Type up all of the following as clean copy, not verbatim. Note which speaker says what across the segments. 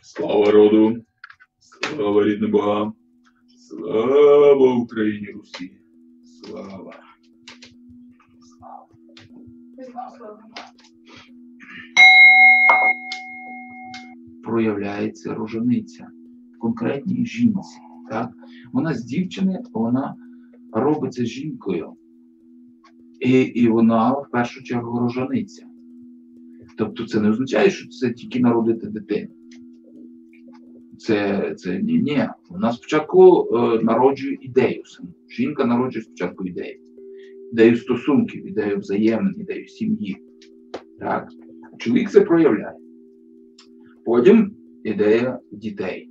Speaker 1: Слава роду, слава рідним богам, слава Україні Русі, слава. Проявляється рожениця в конкретній жінці. Так? Вона з дівчини, вона робиться жінкою. І вона в першу чергу рожениця. Тобто це не означає, що це тільки народити дитину. Це ні. Вона спочатку народжує ідею саму. Жінка народжує спочатку ідею. Ідею стосунків, ідею взаємин, ідею сім'ї. Так? Чоловік це проявляє. Потім ідея дітей.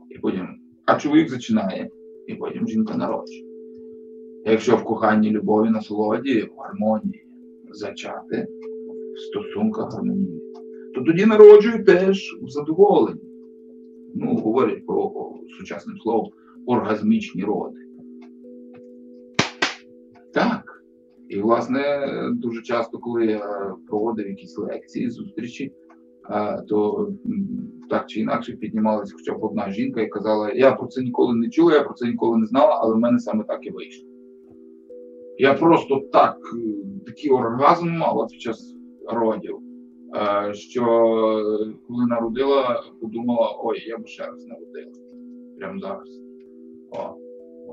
Speaker 1: І потім, а чоловік зачинає, і потім жінка народжує. Якщо в коханні, любові, насолоді, в гармонії зачати, в стосунках гармонії, то тоді народжує теж в задоволенні. Говорять про сучасним словом оргазмічні роди. Так. І, власне, дуже часто, коли я проводив якісь лекції, зустрічі, то так чи інакше піднімалась хоча б одна жінка і казала, я про це ніколи не чула, я про це ніколи не знала, але в мене саме так і вийшло. Я просто такий оргазм мала під час родів, що коли народила, подумала, ой, я б ще раз народила. Прямо зараз.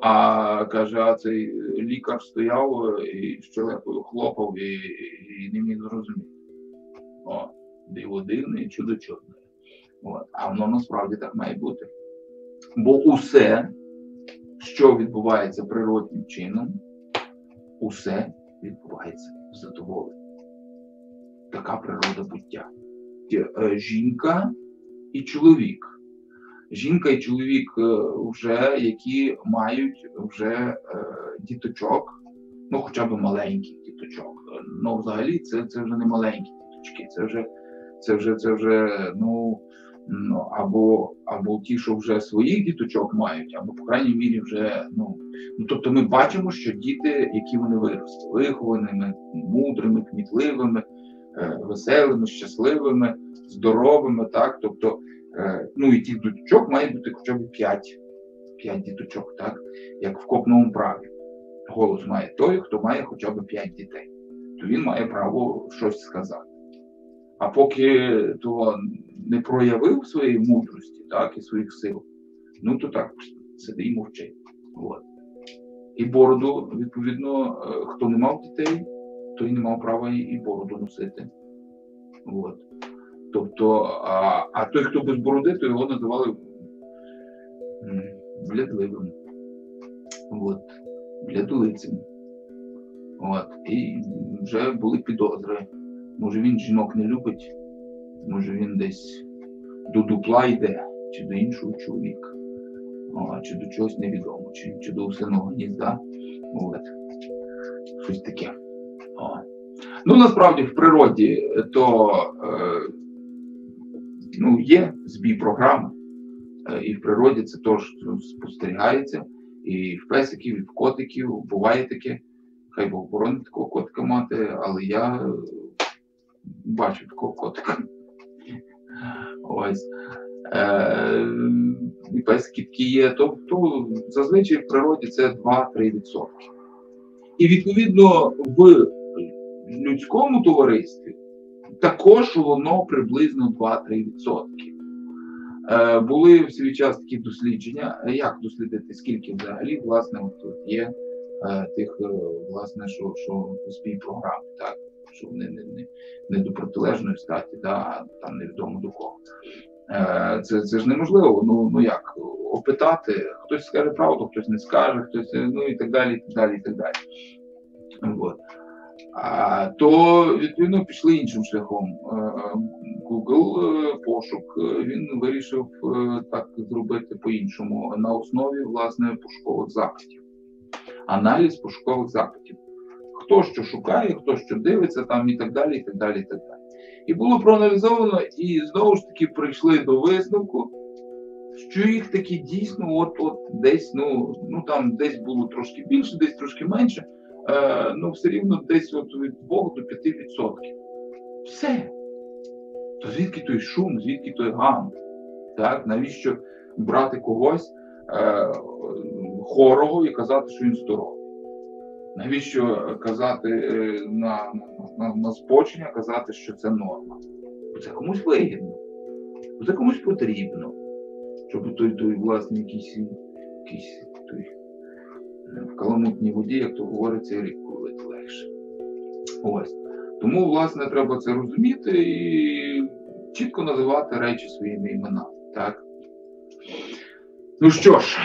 Speaker 1: А каже, а цей лікар стояв і щелепою хлопав і не міг зрозуміти. Диво дивне і чудо чудне. А воно насправді так має бути. Бо усе, що відбувається природним чином, усе відбувається в задоволенні. Така природа буття. Жінка і чоловік. Жінка і чоловік вже, які мають вже діточок, хоча б маленьких діточок. Взагалі це вже не маленькі діточки, це вже або ті, що вже своїх діточок мають, або, по крайній мірі, вже, тобто ми бачимо, що діти, які вони виросли, вихованими, мудрими, кмітливими, веселими, щасливими, здоровими, так, тобто, і тих діточок має бути хоча б 5 діточок, так, як в копному праві. Голос має той, хто має хоча б 5 дітей, то він має право щось сказати. А поки то не проявив своєї мудрості, так, і своїх сил, то так, сиди і мовчи. І бороду, відповідно, хто не мав дітей, той не мав права і бороду носити. Тобто, а той, хто без бороди, то його називали блядливим. Блядолицем. І вже були підозри. Може він жінок не любить, може він десь до дупла йде, чи до іншого чоловіка, чи до чогось невідомого, чи до усиного гнізда. Щось таке. Насправді в природі то є збій програми, і в природі це теж спостерігається, і в песиків, і в котиків буває таке, хай Бог боронить такого котика мати, але я бачу такого котика. І песики такі є, тобто зазвичай в природі це 2-3%. І відповідно в людському товаристві також воно приблизно 2-3%. Були в свій час такі дослідження, як дослідити, скільки взагалі, власне, тут є тих, власне, що збій програми, так, що вони не до протилежної статі, а там невідомо до кого. Це ж неможливо, як, опитати, хтось скаже правду, хтось не скаже, хтось, і так далі, і так далі, і так далі. То, відповідно, пішли іншим шляхом. Google пошук, він вирішив так зробити по-іншому, на основі, власне, пошукових запитів. Аналіз пошукових запитів. Хто що шукає, хто що дивиться, там і так далі, і так далі, і так далі. І було проаналізовано, і знову ж таки прийшли до висновку, що їх таки дійсно от десь, там десь було трошки більше, десь трошки менше, все рівно десь від 2 до 5%. Все. То звідки той шум, звідки той гам? Так? Навіщо брати когось хорого і казати, що він здоровий? Навіщо казати на збочення, казати, що це норма? Бо це комусь вигідно, бо це комусь потрібно, щоб той власне, якийсь той в каламутній воді, як то говориться, рибку ловити легше. Ось. Тому, власне, треба це розуміти і чітко називати речі своїми іменами. Так? Ну що ж,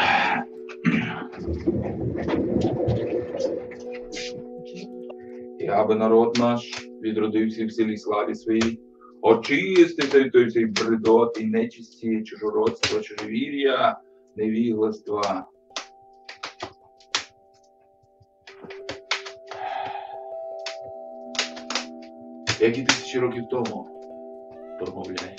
Speaker 1: і аби народ наш відродився в силі славі своїй, очистився від той всій бредоти, нечисті, чужородства, чужовір'я, невігластва. Як і 1000 років тому промовляємо.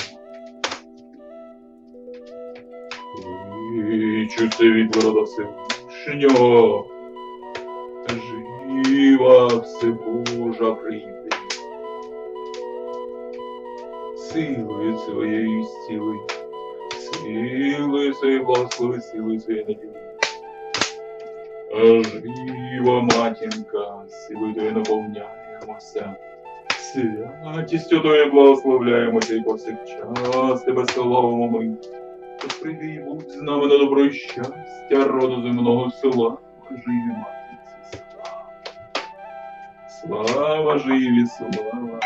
Speaker 1: Кличу це від ворота Всевишнього, жива Всебожа прийде. Силою своєю зціли, силою своєю благослови, силою своєю наділи. Жива матінка, силою твоєю наповняємося. Святістю Твоєю благословляємося і повсякчас Тебе славимо ми. Тож прийди і будь з нами на добро і щастя роду земного села. Живі матінці, слава! Слава живі, слава!